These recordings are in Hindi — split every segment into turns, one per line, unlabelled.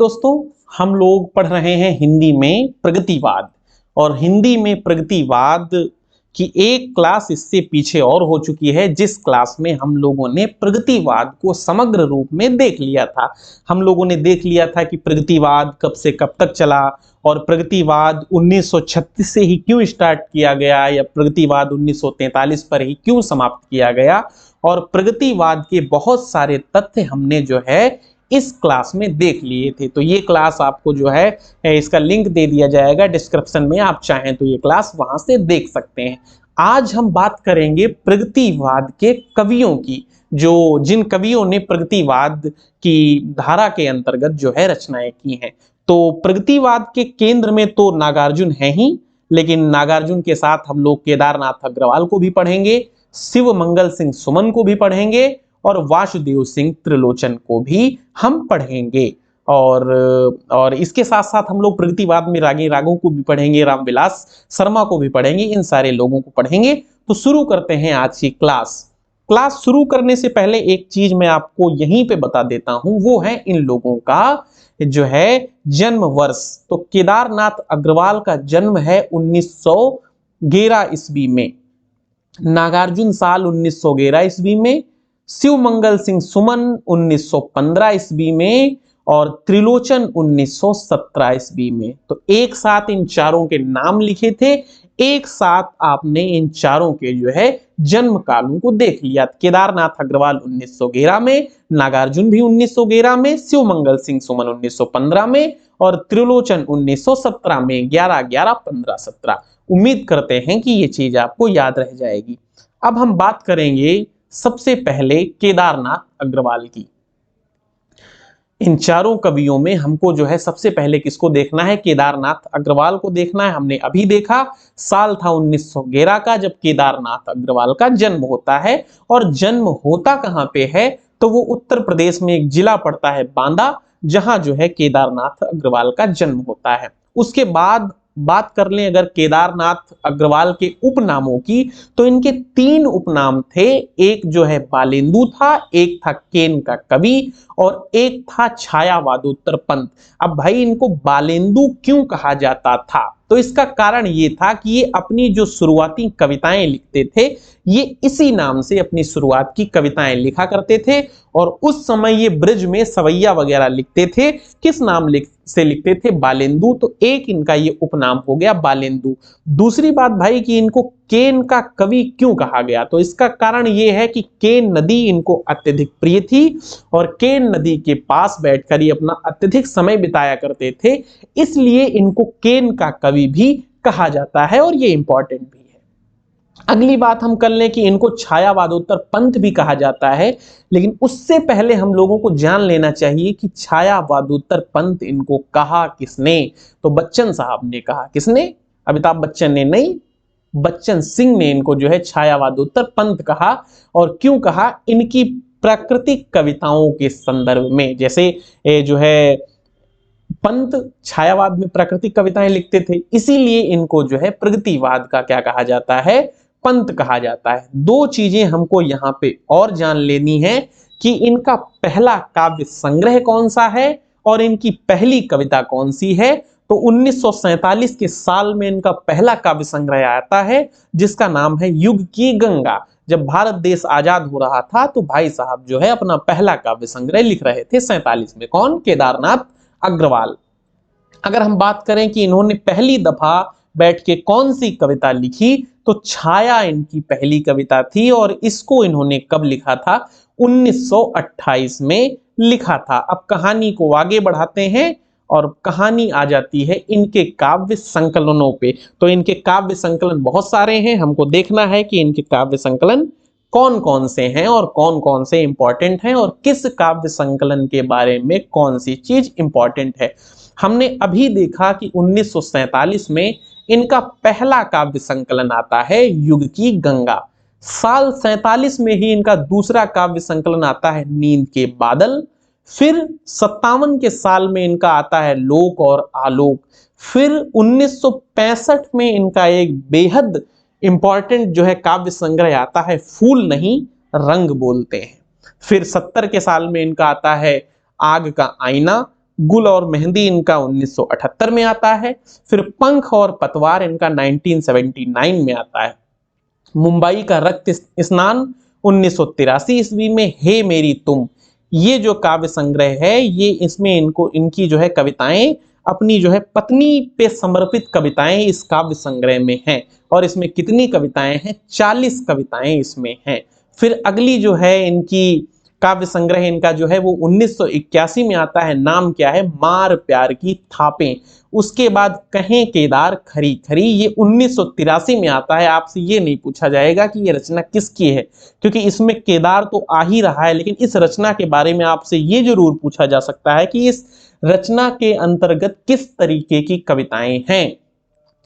दोस्तों, हम लोग पढ़ रहे हैं हिंदी में प्रगतिवाद। और हिंदी में प्रगतिवाद की एक क्लास इससे पीछे और हो चुकी है, जिस क्लास में हम लोगों ने प्रगतिवाद को समग्र रूप में देख लिया था। हम लोगों ने देख लिया था कि प्रगतिवाद कब से कब तक चला और प्रगतिवाद 1936 से ही क्यों स्टार्ट किया गया या प्रगतिवाद 1943 पर ही क्यों समाप्त किया गया। और प्रगतिवाद के बहुत सारे तथ्य हमने जो है इस क्लास में देख लिए थे। तो ये क्लास आपको जो है इसका लिंक दे दिया जाएगा डिस्क्रिप्शन में, आप चाहें तो ये क्लास वहां से देख सकते हैं। आज हम बात करेंगे प्रगतिवाद के कवियों की, जिन कवियों ने प्रगतिवाद की धारा के अंतर्गत जो है रचनाएं की हैं। तो प्रगतिवाद के केंद्र में तो नागार्जुन है ही, लेकिन नागार्जुन के साथ हम लोग केदारनाथ अग्रवाल को भी पढ़ेंगे, शिव मंगल सिंह सुमन को भी पढ़ेंगे और वासुदेव सिंह त्रिलोचन को भी हम पढ़ेंगे। और इसके साथ साथ हम लोग प्रगतिवाद में रागों को भी पढ़ेंगे, रामविलास शर्मा को भी पढ़ेंगे, इन सारे लोगों को पढ़ेंगे। तो शुरू करते हैं आज की क्लास शुरू करने से पहले एक चीज मैं आपको यहीं पे बता देता हूं, वो है इन लोगों का जो है जन्म वर्ष। तो केदारनाथ अग्रवाल का जन्म है 1911 ईस्वी में, नागार्जुन साल 1911 ईस्वी में, शिव मंगल सिंह सुमन 1915 ईस्वी में और त्रिलोचन 1917 ईस्वी में। तो एक साथ इन चारों के नाम लिखे थे, एक साथ आपने इन चारों के जो है जन्म कालों को देख लिया। केदारनाथ अग्रवाल 1911 में, नागार्जुन भी 1911 में, शिव मंगल सिंह सुमन 1915 में और त्रिलोचन 1917 में। 11 11 15 17। उम्मीद करते हैं कि ये चीज आपको याद रह जाएगी। अब हम बात करेंगे सबसे पहले केदारनाथ अग्रवाल की। इन चारों कवियों में हमको जो है सबसे पहले किसको देखना है? केदारनाथ अग्रवाल को देखना है। हमने अभी देखा, साल था 1911 का जब केदारनाथ अग्रवाल का जन्म होता है। और जन्म होता कहां पे है? तो वो उत्तर प्रदेश में एक जिला पड़ता है बांदा, जहां जो है केदारनाथ अग्रवाल का जन्म होता है। उसके बाद बात कर लें अगर केदारनाथ अग्रवाल के उपनामों की, तो इनके 3 उपनाम थे। एक जो है बालेंदु था, एक था केन का कवि और एक था छायावादोत्तर पंत। अब भाई इनको बालेंदु क्यों कहा जाता था? तो इसका कारण ये था कि ये अपनी जो शुरुआती कविताएं लिखते थे, ये इसी नाम से अपनी शुरुआत की कविताएं लिखा करते थे। और उस समय ये ब्रज में सवैया वगैरह लिखते थे, किस नाम से लिखते थे? बालेंदु। तो एक इनका ये उपनाम हो गया बालेंदु। दूसरी बात भाई कि इनको केन का कवि क्यों कहा गया? तो इसका कारण ये है कि केन नदी इनको अत्यधिक प्रिय थी और केन नदी के पास बैठकर ये अपना अत्यधिक समय बिताया करते थे, इसलिए इनको केन का कवि भी कहा जाता है और ये इंपॉर्टेंट भी है। अगली बात हम कर लें कि इनको छायावादोत्तर पंत भी कहा जाता है, लेकिन उससे पहले हम लोगों को जान लेना चाहिए कि छायावादोत्तर पंत इनको कहा किसने? तो बच्चन साहब ने कहा। किसने? अमिताभ बच्चन ने नहीं, बच्चन सिंह ने इनको जो है छायावादोत्तर पंत कहा। और क्यों कहा? इनकी प्राकृतिक कविताओं के संदर्भ में। जैसे जो है पंत छायावाद में प्राकृतिक कविताएं लिखते थे, इसीलिए इनको जो है प्रगतिवाद का क्या कहा जाता है? पंत कहा जाता है। 2 चीजें हमको यहाँ पे और जान लेनी है कि इनका पहला काव्य संग्रह कौन सा है और इनकी पहली कविता कौन सी है। तो 1947 के साल में इनका पहला काव्य संग्रह आता है, जिसका नाम है युग की गंगा। जब भारत देश आजाद हो रहा था तो भाई साहब जो है अपना पहला काव्य संग्रह लिख रहे थे 47 में। कौन? केदारनाथ अग्रवाल। अगर हम बात करें कि इन्होंने पहली दफा बैठ के कौन सी कविता लिखी, तो छाया इनकी पहली कविता थी। और इसको इन्होंने कब लिखा था? 1928 में लिखा था। अब कहानी को आगे बढ़ाते हैं और कहानी आ जाती है इनके काव्य संकलनों पे। तो इनके काव्य संकलन बहुत सारे हैं, हमको देखना है कि इनके काव्य संकलन कौन कौन से हैं और कौन कौन से इंपॉर्टेंट हैं और किस काव्य संकलन के बारे में कौन सी चीज इंपॉर्टेंट है। हमने अभी देखा कि 1947 में इनका पहला काव्य संकलन आता है युग की गंगा। साल 47 में ही इनका दूसरा काव्य संकलन आता है नींद के बादल। फिर 57 के साल में इनका आता है लोक और आलोक। फिर 1965 में इनका एक बेहद इंपॉर्टेंट जो है काव्य संग्रह आता है फूल नहीं रंग बोलते हैं। फिर 70 के साल में इनका आता है आग का आईना। गुल और मेहंदी इनका 1978 में आता है। फिर पंख और पतवार इनका 1979 में आता है। मुंबई का रक्त स्नान 1983 ईस्वी में। हे मेरी तुम, ये जो काव्य संग्रह है, ये इसमें इनको इनकी जो है कविताएं अपनी जो है पत्नी पे समर्पित कविताएं इस काव्य संग्रह में हैं। और इसमें कितनी कविताएं हैं? 40 कविताएं इसमें हैं। फिर अगली जो है इनकी काव्य संग्रह इनका जो है वो 1981 में आता है। नाम क्या है? मार प्यार की थापें। उसके बाद कहें केदार खरी खरी, ये 1983 में आता है। आपसे ये नहीं पूछा जाएगा कि ये रचना किसकी है, क्योंकि इसमें केदार तो आ ही रहा है, लेकिन इस रचना के बारे में आपसे ये जरूर पूछा जा सकता है कि इस रचना के अंतर्गत किस तरीके की कविताएं हैं।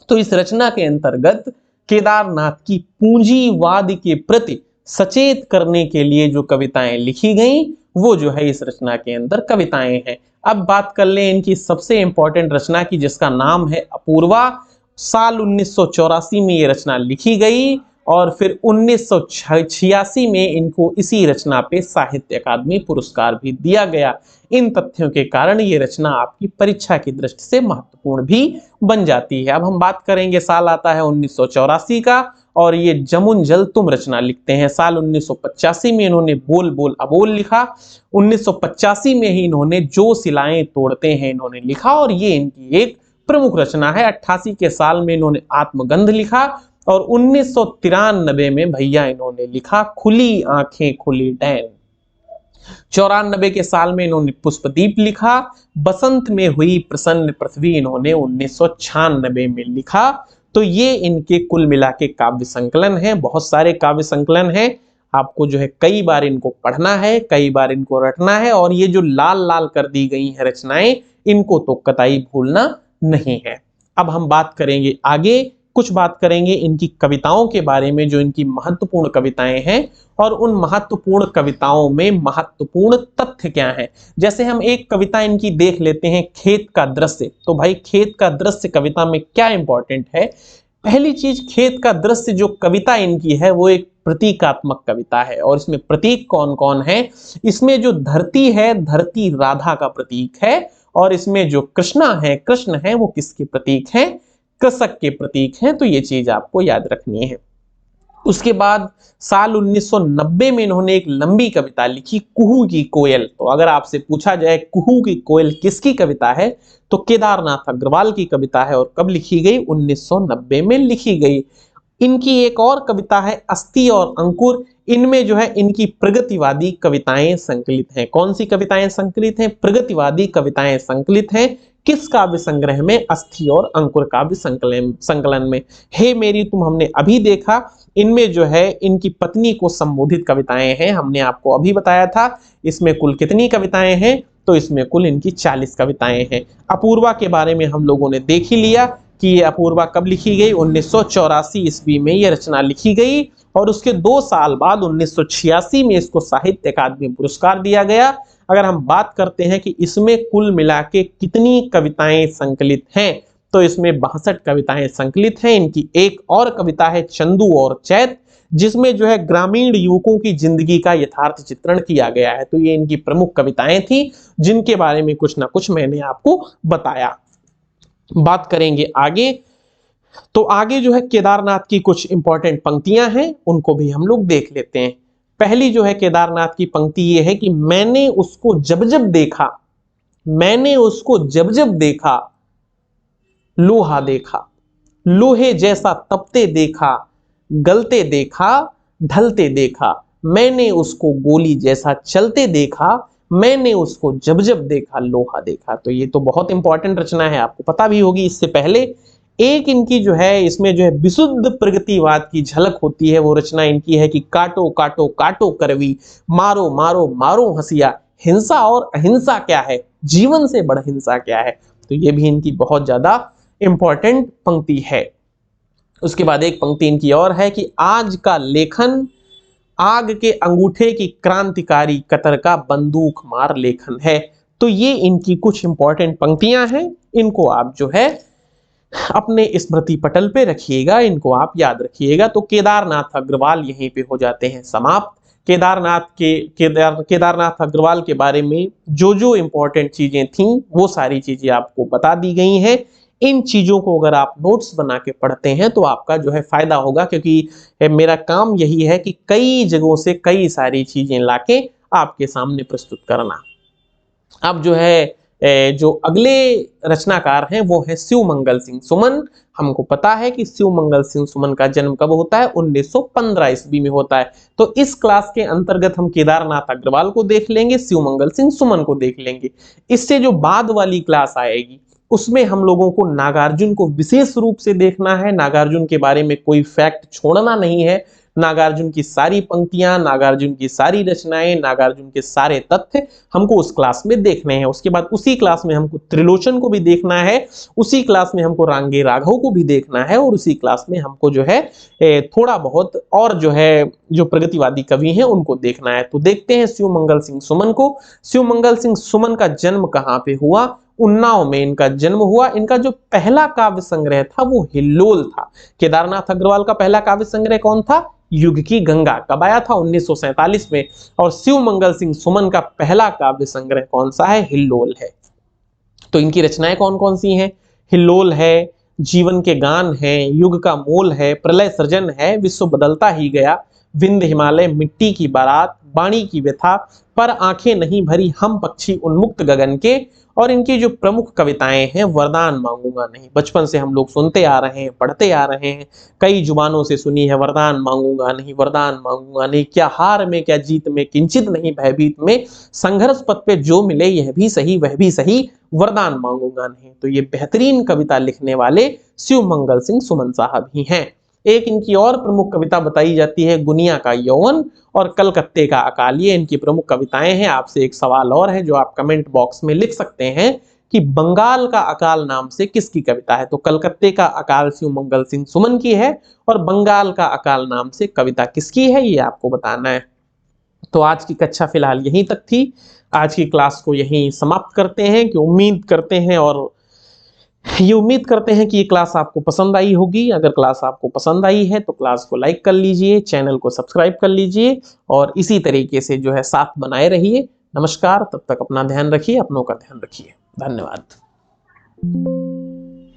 तो इस रचना के अंतर्गत केदारनाथ की पूंजीवाद के प्रति सचेत करने के लिए जो कविताएं लिखी गई वो जो है इस रचना के अंदर कविताएं हैं। अब बात कर लें इनकी सबसे इंपॉर्टेंट रचना की, जिसका नाम है अपूर्वा। साल 1984 में ये रचना लिखी गई और फिर 1986 में इनको इसी रचना पे साहित्य अकादमी पुरस्कार भी दिया गया। इन तथ्यों के कारण ये रचना आपकी परीक्षा की दृष्टि से महत्वपूर्ण भी बन जाती है। अब हम बात करेंगे, साल आता है 1984 का और ये जमुन जल तुम रचना लिखते हैं। साल 1985 में इन्होंने बोल बोल अबोल लिखा। 1985 में ही इन्होंने जो सिलाएं तोड़ते हैं इन्होंने लिखा और ये इनकी एक प्रमुख रचना है। 88 के साल में इन्होंने आत्मगंध लिखा और 1993 में भैया इन्होंने लिखा खुली आंखें खुली डैन। 94 के साल में इन्होंने पुष्पदीप लिखा। बसंत में हुई प्रसन्न पृथ्वी इन्होंने 1996 में लिखा। तो ये इनके कुल मिला के काव्य संकलन है। बहुत सारे काव्य संकलन हैं, आपको जो है कई बार इनको पढ़ना है, कई बार इनको रटना है। और ये जो लाल लाल कर दी गई है रचनाएं, इनको तो कतई भूलना नहीं है। अब हम बात करेंगे आगे, कुछ बात करेंगे इनकी कविताओं के बारे में, जो इनकी महत्वपूर्ण कविताएं हैं और उन महत्वपूर्ण कविताओं में महत्वपूर्ण तथ्य क्या हैं। जैसे हम एक कविता इनकी देख लेते हैं, खेत का दृश्य। तो भाई खेत का दृश्य कविता में क्या इंपॉर्टेंट है? पहली चीज, खेत का दृश्य जो कविता इनकी है वो एक प्रतीकात्मक कविता है। और इसमें प्रतीक कौन कौन है? इसमें जो धरती है, धरती राधा का प्रतीक है। और इसमें जो कृष्णा है, कृष्ण है, वो किसके प्रतीक हैं? कृषक के प्रतीक हैं। तो ये चीज आपको याद रखनी है। उसके बाद साल 1990 में इन्होंने एक लंबी कविता लिखी, कुहू की कोयल। तो अगर आपसे पूछा जाए कुहू की कोयल किसकी कविता है, तो केदारनाथ अग्रवाल की कविता है। और कब लिखी गई? 1990 में लिखी गई। इनकी एक और कविता है अस्थि और अंकुर। इनमें जो है इनकी प्रगतिवादी कविताएं संकलित हैं। कौन सी कविताएं संकलित हैं? प्रगतिवादी कविताएं संकलित हैं। किस काव्य संग्रह में? अस्थि और अंकुर काव्य संकलन में। हे मेरी तुम हमने अभी देखा। इनमें जो है इनकी पत्नी को संबोधित कविताएं हैं। हमने आपको अभी बताया था इसमें कुल कितनी कविताएं हैं, तो इसमें कुल इनकी 40 कविताएं हैं। अपूर्वा के बारे में हम लोगों ने देख ही लिया कि ये अपूर्वा कब लिखी गई? 1984 ईस्वी में ये रचना लिखी गई और उसके 2 साल बाद 1986 में इसको साहित्य अकादमी पुरस्कार दिया गया। अगर हम बात करते हैं कि इसमें कुल मिला के कितनी कविताएं संकलित हैं, तो इसमें 62 कविताएं संकलित हैं। इनकी एक और कविता है चंदू और चैत, जिसमें जो है ग्रामीण युवकों की जिंदगी का यथार्थ चित्रण किया गया है। तो ये इनकी प्रमुख कविताएं थी जिनके बारे में कुछ ना कुछ मैंने आपको बताया। बात करेंगे आगे, तो आगे जो है केदारनाथ की कुछ इंपॉर्टेंट पंक्तियां हैं, उनको भी हम लोग देख लेते हैं। पहली जो है केदारनाथ की पंक्ति ये है कि मैंने उसको जब जब देखा, मैंने उसको जब जब देखा, लोहा देखा, लोहे जैसा तपते देखा, गलते देखा, ढलते देखा, मैंने उसको गोली जैसा चलते देखा, मैंने उसको जब जब देखा, लोहा देखा। तो ये तो बहुत इंपॉर्टेंट रचना है, आपको पता भी होगी। इससे पहले एक इनकी जो है इसमें जो है विशुद्ध प्रगतिवाद की झलक होती है। वो रचना इनकी है कि काटो काटो काटो करवी, मारो मारो मारो हंसिया, हिंसा और अहिंसा क्या है, जीवन से बड़ हिंसा क्या है। तो ये भी इनकी बहुत ज्यादा इंपॉर्टेंट पंक्ति है। उसके बाद एक पंक्ति इनकी और है कि आज का लेखन आग के अंगूठे की क्रांतिकारी कतर का बंदूक मार लेखन है। तो ये इनकी कुछ इंपॉर्टेंट पंक्तियां हैं, इनको आप जो है अपने स्मृति पटल पे रखिएगा, इनको आप याद रखिएगा। तो केदारनाथ अग्रवाल यहीं पे हो जाते हैं समाप्त। केदारनाथ अग्रवाल के बारे में जो इंपॉर्टेंट चीजें थी वो सारी चीजें आपको बता दी गई हैं। इन चीजों को अगर आप नोट्स बना के पढ़ते हैं तो आपका जो है फायदा होगा, क्योंकि मेरा काम यही है कि कई जगहों से कई सारी चीजें लाके आपके सामने प्रस्तुत करना। अब जो है जो अगले रचनाकार हैं वो है शिव मंगल सिंह सुमन। हमको पता है कि शिव मंगल सिंह सुमन का जन्म कब होता है, 1915 ईस्वी में होता है। तो इस क्लास के अंतर्गत हम केदारनाथ अग्रवाल को देख लेंगे, शिव मंगल सिंह सुमन को देख लेंगे। इससे जो बाद वाली क्लास आएगी उसमें हम लोगों को नागार्जुन को विशेष रूप से देखना है। नागार्जुन के बारे में कोई फैक्ट छोड़ना नहीं है। नागार्जुन की सारी पंक्तियां, नागार्जुन की सारी रचनाएं, नागार्जुन के सारे तथ्य हमको उस क्लास में देखने हैं। उसके बाद उसी क्लास में हमको त्रिलोचन को भी देखना है, उसी क्लास में हमको रांगे राघव को भी देखना है, और उसी क्लास में हमको जो है थोड़ा बहुत और जो है जो प्रगतिवादी कवि हैं उनको देखना है। तो देखते हैं शिव मंगल सिंह सुमन को। शिव मंगल सिंह सुमन का जन्म कहाँ पे हुआ? उन्नाव में इनका जन्म हुआ। इनका जो पहला काव्य संग्रह था वो हिल्लोल था। केदारनाथ अग्रवाल का पहला काव्य संग्रह कौन था? युग की गंगा। कब आया था? 1947 में। और शिव मंगल सिंह सुमन का पहला काव्य संग्रह कौन सा है? हिल्लोल है। तो इनकी रचनाएं कौन कौन सी हैं? हिल्लोल है, जीवन के गान है, युग का मोल है, प्रलय सृजन है, विश्व बदलता ही गया, विंध्य हिमालय, मिट्टी की बारात, वाणी की व्यथा, पर आंखें नहीं भरी हम पक्षी उन्मुक्त गगन के। और इनकी जो प्रमुख कविताएं हैं, वरदान मांगूंगा नहीं। बचपन से हम लोग सुनते आ रहे हैं, पढ़ते आ रहे हैं, कई जुबानों से सुनी है, वरदान मांगूंगा नहीं, वरदान मांगूंगा नहीं, क्या हार में क्या जीत में, किंचित नहीं भयभीत में, संघर्ष पथ पे जो मिले यह भी सही वह भी सही, वरदान मांगूंगा नहीं। तो ये बेहतरीन कविता लिखने वाले शिव मंगल सिंह सुमन साहब ही हैं। एक इनकी और प्रमुख कविता बताई जाती है, गुनिया का यौवन और कलकत्ते का अकाल। ये इनकी प्रमुख कविताएं हैं। आपसे एक सवाल और है जो आप कमेंट बॉक्स में लिख सकते हैं कि बंगाल का अकाल नाम से किसकी कविता है? तो कलकत्ते का अकाल शिव मंगल सिंह सुमन की है, और बंगाल का अकाल नाम से कविता किसकी है ये आपको बताना है। तो आज की कक्षा फिलहाल यहीं तक थी। आज की क्लास को यहीं समाप्त करते हैं। कि उम्मीद करते हैं कि ये क्लास आपको पसंद आई होगी। अगर क्लास आपको पसंद आई है तो क्लास को लाइक कर लीजिए, चैनल को सब्सक्राइब कर लीजिए, और इसी तरीके से जो है साथ बनाए रहिए। नमस्कार, तब तक अपना ध्यान रखिए, अपनों का ध्यान रखिए। धन्यवाद।